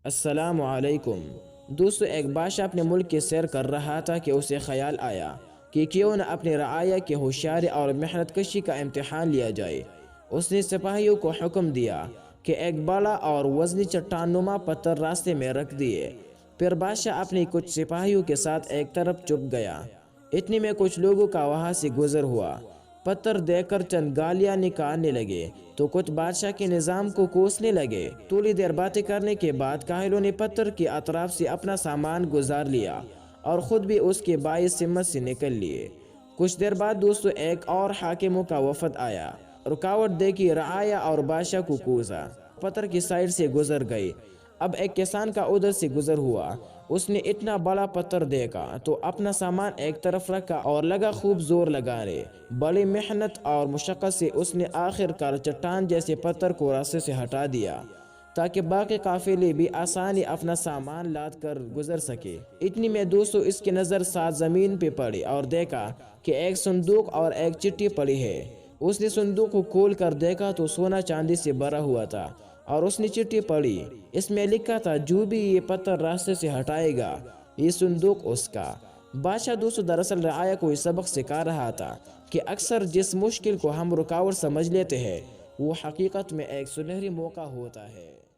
السلام علیکم دوستو، ایک بادشاہ اپنے ملک کی سیر کر رہا تھا کہ اسے خیال آیا کہ کیوں نہ اپنی رعایا کی ہوشیاری اور محنت کشی کا امتحان لیا جائے۔ اس نے سپاہیوں کو حکم دیا کہ ایک بڑا اور وزنی چٹان نما پتھر راستے میں رکھ دیے۔ پھر بادشاہ اپنی کچھ سپاہیوں کے ساتھ ایک طرف چھپ گیا۔ اتنے میں کچھ لوگوں کا وہاں سے گزر ہوا۔ پتھر دیکھ کر چند گالیاں نکالنے لگے تو کچھ بادشاہ کے نظام کو کوسنے لگے۔ تھوڑی دیر باتیں کرنے کے بعد کاہلوں نے پتھر کی اطراف سے اپنا سامان گزار لیا اور خود بھی اس کے باعث سمت سے نکل لیے۔ کچھ دیر بعد دوستو ایک اور حاکموں کا وفد آیا۔ رکاوٹ دیکھی رعایا اور بادشاہ کو کوسا، پتھر کی سائیڈ سے گزر گئی۔ اب ایک کسان کا ادھر سے گزر ہوا۔ اس نے اتنا بڑا پتھر دیکھا تو اپنا سامان ایک طرف رکھا اور لگا خوب زور لگانے۔ بڑی محنت اور مشقت سے اس نے آخر کار چٹان جیسے پتھر کو راستے سے ہٹا دیا تاکہ باقی قافلے بھی آسانی اپنا سامان لاد کر گزر سکے۔ اتنی میں دوستو اس کی نظر ساتھ زمین پہ پڑی اور دیکھا کہ ایک صندوق اور ایک چٹھی پڑی ہے۔ اس نے صندوق کو کھول کر دیکھا تو سونا چاندی سے بھرا ہوا تھا اور اس نے چٹھی پڑھی۔ اس میں لکھا تھا، جو بھی یہ پتھر راستے سے ہٹائے گا یہ صندوق اس کا۔ بادشاہ دوستو دراصل رعایا کو یہ سبق سکھا رہا تھا کہ اکثر جس مشکل کو ہم رکاوٹ سمجھ لیتے ہیں وہ حقیقت میں ایک سنہری موقع ہوتا ہے۔